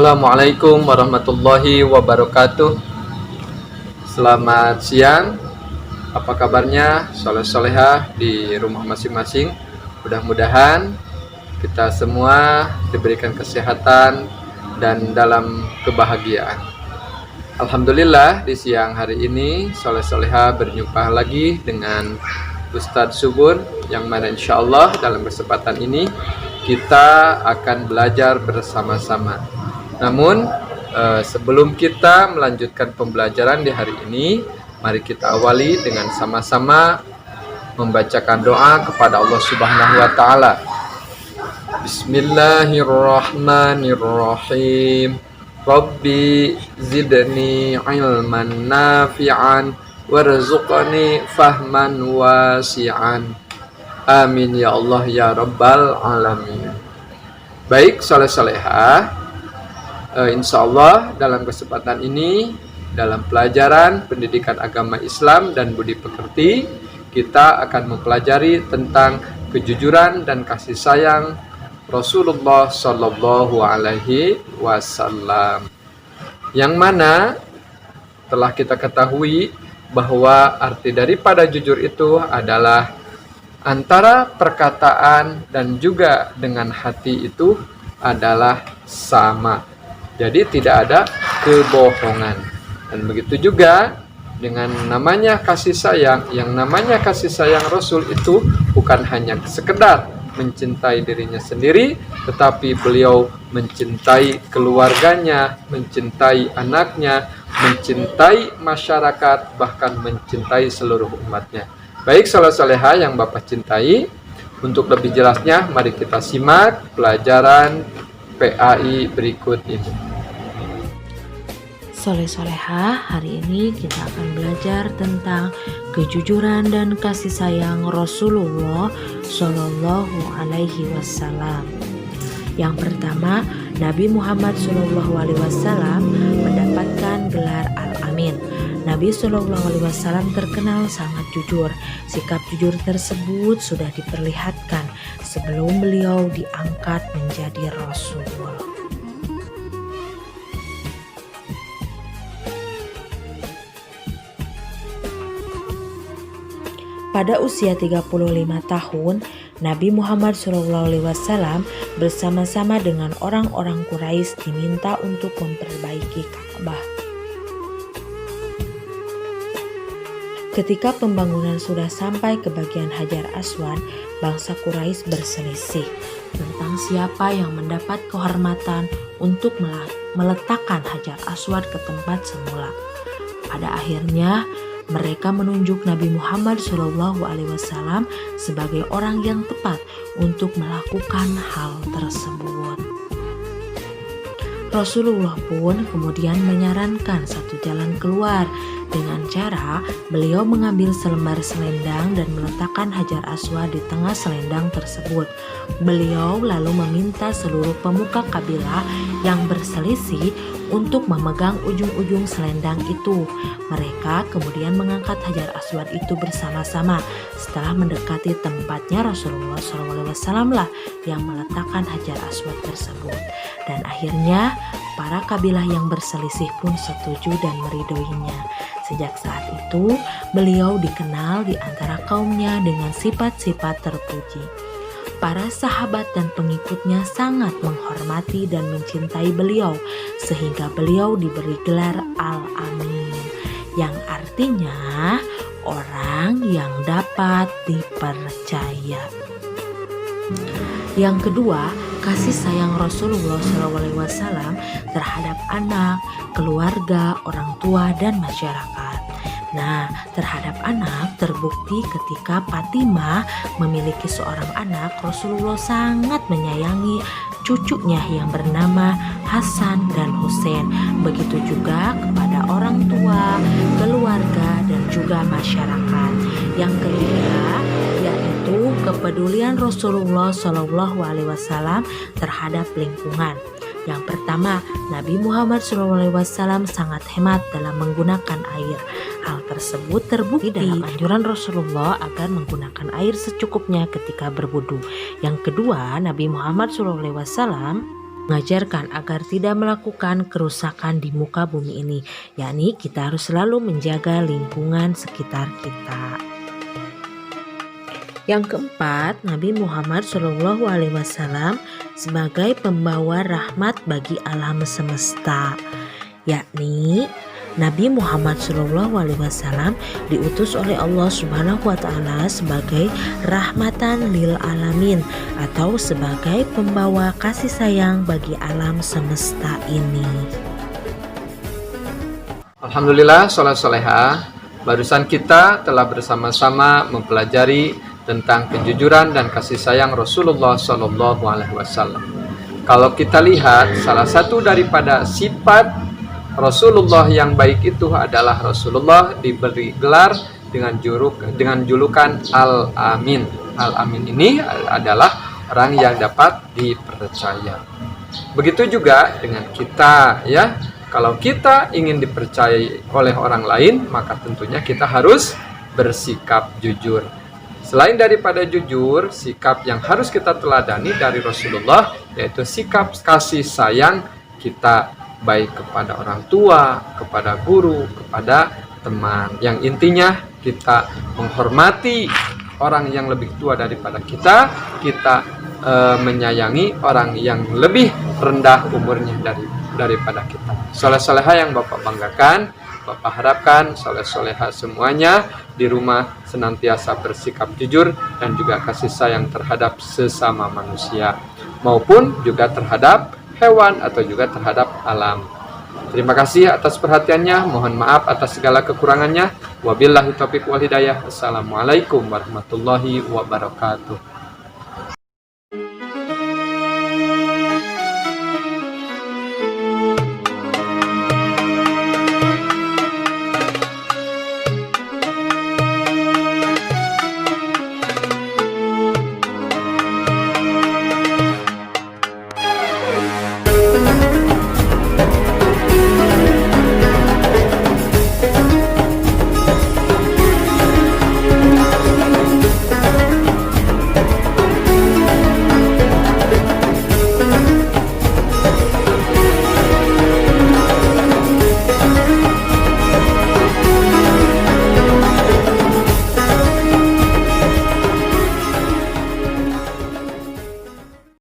Assalamualaikum warahmatullahi wabarakatuh. Selamat siang. Apa kabarnya soleh-solehah di rumah masing-masing? Mudah-mudahan kita semua diberikan kesehatan dan dalam kebahagiaan. Alhamdulillah, di siang hari ini soleh-solehah berjumpa lagi dengan Ustadz Subur, yang mana insya Allah dalam kesempatan ini kita akan belajar bersama-sama. Namun sebelum kita melanjutkan pembelajaran di hari ini, mari kita awali dengan sama-sama membacakan doa kepada Allah Subhanahu wa Ta'ala. Bismillahirrahmanirrahim. Rabbi zidni ilman nafi'an warzuqni fahman wasi'an. Amin ya Allah ya Rabbal alamin. Baik soleh-solehah, insya Allah dalam kesempatan ini, dalam pelajaran pendidikan agama Islam dan budi pekerti, kita akan mempelajari tentang kejujuran dan kasih sayang Rasulullah Shallallahu Alaihi Wasallam, yang mana telah kita ketahui bahwa arti daripada jujur itu adalah antara perkataan dan juga dengan hati itu adalah sama. Jadi tidak ada kebohongan. Dan begitu juga dengan namanya kasih sayang. Yang namanya kasih sayang Rasul itu bukan hanya sekedar mencintai dirinya sendiri, tetapi beliau mencintai keluarganya, mencintai anaknya, mencintai masyarakat, bahkan mencintai seluruh umatnya. Baik soleh-solehah yang Bapak cintai, untuk lebih jelasnya mari kita simak pelajaran PAI berikut ini. Soleh-solehah, hari ini kita akan belajar tentang kejujuran dan kasih sayang Rasulullah Shallallahu Alaihi Wasallam. Yang pertama, Nabi Muhammad Shallallahu Alaihi Wasallam mendapatkan gelar Al-Amin. Nabi Shallallahu Alaihi Wasallam terkenal sangat jujur. Sikap jujur tersebut sudah diperlihatkan sebelum beliau diangkat menjadi Rasulullah. Pada usia 35 tahun, Nabi Muhammad SAW bersama-sama dengan orang-orang Quraisy diminta untuk memperbaiki Ka'bah. Ketika pembangunan sudah sampai ke bagian Hajar Aswad, bangsa Quraisy berselisih tentang siapa yang mendapat kehormatan untuk meletakkan Hajar Aswad ke tempat semula. Pada akhirnya, mereka menunjuk Nabi Muhammad SAW sebagai orang yang tepat untuk melakukan hal tersebut. Rasulullah pun kemudian menyarankan satu jalan keluar dengan cara beliau mengambil selembar selendang dan meletakkan Hajar Aswad di tengah selendang tersebut. Beliau lalu meminta seluruh pemuka kabilah yang berselisih untuk memegang ujung-ujung selendang itu. Mereka kemudian mengangkat Hajar Aswad itu bersama-sama. Setelah mendekati tempatnya, Rasulullah SAW lah yang meletakkan Hajar Aswad tersebut. Dan akhirnya para kabilah yang berselisih pun setuju dan meridhoinya. Sejak saat itu, beliau dikenal di antara kaumnya dengan sifat-sifat terpuji. Para sahabat dan pengikutnya sangat menghormati dan mencintai beliau, sehingga beliau diberi gelar Al-Amin, yang artinya orang yang dapat dipercaya. Yang kedua, kasih sayang Rasulullah SAW terhadap anak, keluarga, orang tua, dan masyarakat. Nah, terhadap anak terbukti ketika Fatimah memiliki seorang anak, Rasulullah sangat menyayangi cucunya yang bernama Hasan dan Husain. Begitu juga kepada orang tua, keluarga, dan juga masyarakat. Yang ketiga, yaitu kepedulian Rasulullah SAW terhadap lingkungan. Yang pertama, Nabi Muhammad SAW sangat hemat dalam menggunakan air. Hal tersebut terbukti dalam anjuran Rasulullah agar menggunakan air secukupnya ketika berwudu. Yang kedua, Nabi Muhammad SAW mengajarkan agar tidak melakukan kerusakan di muka bumi ini, yakni kita harus selalu menjaga lingkungan sekitar kita. Yang keempat, Nabi Muhammad SAW sebagai pembawa rahmat bagi alam semesta, yakni Nabi Muhammad SAW diutus oleh Allah Subhanahu wa Ta'ala sebagai rahmatan lil alamin atau sebagai pembawa kasih sayang bagi alam semesta ini. Alhamdulillah, sholat solehah. Barusan kita telah bersama-sama mempelajari tentang kejujuran dan kasih sayang Rasulullah SAW. Kalau kita lihat, salah satu daripada sifat Rasulullah yang baik itu adalah Rasulullah diberi gelar dengan julukan Al-Amin. Al-Amin ini adalah orang yang dapat dipercaya. Begitu juga dengan kita, ya. Kalau kita ingin dipercayai oleh orang lain, maka tentunya kita harus bersikap jujur. Selain daripada jujur, sikap yang harus kita teladani dari Rasulullah yaitu sikap kasih sayang kita, baik kepada orang tua, kepada guru, kepada teman. Yang intinya kita menghormati orang yang lebih tua daripada kita, menyayangi orang yang lebih rendah umurnya daripada kita. Soleh-soleha yang Bapak banggakan, Bapak harapkan soleh-soleha semuanya di rumah senantiasa bersikap jujur dan juga kasih sayang terhadap sesama manusia, maupun juga terhadap hewan atau juga terhadap alam. Terima kasih atas perhatiannya. Mohon maaf atas segala kekurangannya. Wabillahi taufiq wal hidayah. Assalamualaikum warahmatullahi wabarakatuh.